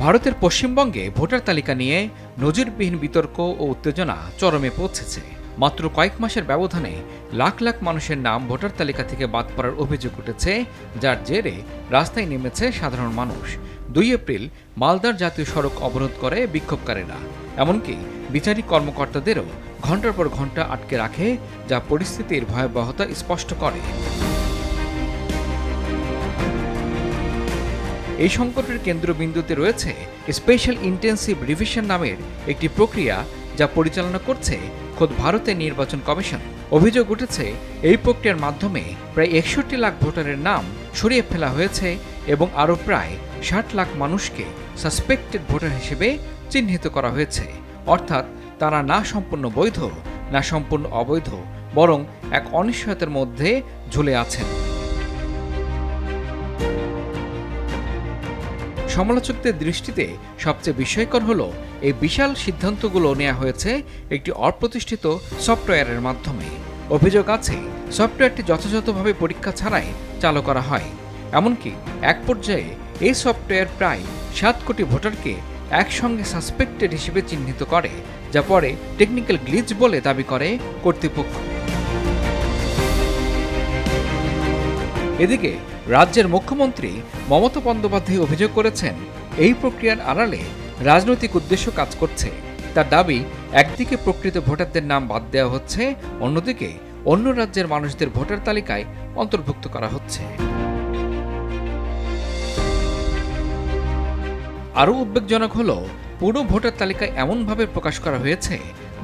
ভারতের পশ্চিমবঙ্গে ভোটার তালিকা নিয়ে নজিরবিহীন বিতর্ক ও উত্তেজনা চরমে পৌঁছেছে। মাত্র কয়েক মাসের ব্যবধানে লাখ লাখ মানুষের নাম ভোটার তালিকা থেকে বাদ পড়ার অভিযোগ উঠেছে, যার জেরে রাস্তায় নেমেছে সাধারণ মানুষ। 2 এপ্রিল মালদার জাতীয় সড়ক অবরোধ করে বিক্ষোভকারীরা, এমনকি বিচারিক কর্মকর্তাদেরও ঘণ্টার পর ঘণ্টা আটকে রাখে, যা পরিস্থিতির ভয়াবহতা স্পষ্ট করে। এই সংকটের কেন্দ্রবিন্দুতে রয়েছে স্পেশাল ইন্টেন্সিভ রিভিশন নামের একটি প্রক্রিয়া, যা পরিচালনা করছে খোদ ভারতের নির্বাচন কমিশন। অভিযোগ উঠেছে, এই প্রক্রিয়ার মাধ্যমে প্রায় 61 লাখ ভোটারের নাম সরিয়ে ফেলা হয়েছে এবং আরও প্রায় 60 লাখ মানুষকে সাসপেক্টেড ভোটার হিসেবে চিহ্নিত করা হয়েছে। অর্থাৎ তারা না সম্পূর্ণ বৈধ, না সম্পূর্ণ অবৈধ, বরং এক অনিশ্চয়তার মধ্যে ঝুলে আছেন। সমালোচকদের দৃষ্টিতে সবচেয়ে বিস্ময়কর হল, এই বিশাল সিদ্ধান্তগুলো নেওয়া হয়েছে একটি অপ্রতিষ্ঠিত সফটওয়্যারের মাধ্যমে। অভিযোগ আছে, সফটওয়্যারটি যথাযথভাবে পরীক্ষা ছাড়াই চালু করা হয়। এমনকি এক পর্যায়ে এই সফটওয়্যার প্রায় 7 কোটি ভোটারকে একসঙ্গে সাসপেক্টেড হিসেবে চিহ্নিত করে, যা পরে টেকনিক্যাল গ্লিচ বলে দাবি করে কর্তৃপক্ষ। এদিকে রাজ্যের মুখ্যমন্ত্রী মমতা বন্দ্যোপাধ্যায় অভিযোগ করেছেন, এই প্রক্রিয়ার আড়ালে রাজনৈতিক উদ্দেশ্য কাজ করছে। তার দাবি, একদিকে প্রকৃত ভোটারদের নাম বাদ দেওয়া হচ্ছে, অন্যদিকে অন্য রাজ্যের মানুষদের ভোটার তালিকায় অন্তর্ভুক্ত করা হচ্ছে। আরও উদ্বেগজনক হল, পুরো ভোটার তালিকায় এমনভাবে প্রকাশ করা হয়েছে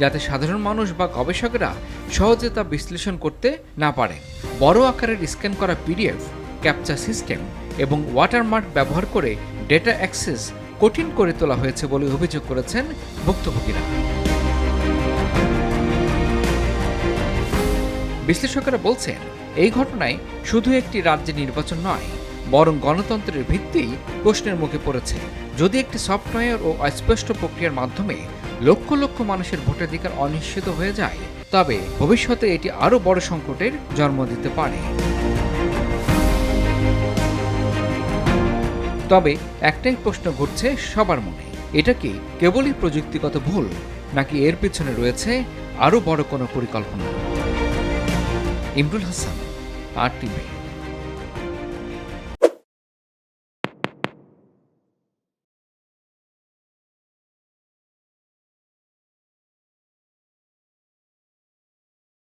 যাতে সাধারণ মানুষ বা গবেষকরা সহজে তা বিশ্লেষণ করতে না পারে। বড় আকারের স্ক্যান করা পিডিএফ, ক্যাপচা সিস্টেম এবং ওয়াটারমার্ক ব্যবহার করে ডেটা অ্যাক্সেস কঠিন করে তোলা হয়েছে বলে অভিযোগ করেছেন ভুক্তভোগীরা। বিশ্লেষকেরা বলছেন, এই ঘটনায় শুধু একটি রাজ্যের নির্বাচন নয়, বরং গণতন্ত্রের ভিত্তি প্রশ্নের মুখে পড়েছে। যদি একটি সফটওয়্যার ও অস্পষ্ট প্রক্রিয়ার মাধ্যমে লক্ষ লক্ষ মানুষের ভোটাধিকার অনিশ্চিত হয়ে যায়, তবে ভবিষ্যতে এটি আরও বড় সংকটের জন্ম দিতে পারে। তবে একটাই প্রশ্ন ঘুরছে সবার মনে, এটা কি কেবলই প্রযুক্তিগত ভুল, নাকি এর পিছনে রয়েছে আরও বড় কোনো পরিকল্পনা? ইমরুল হাসান, RTV।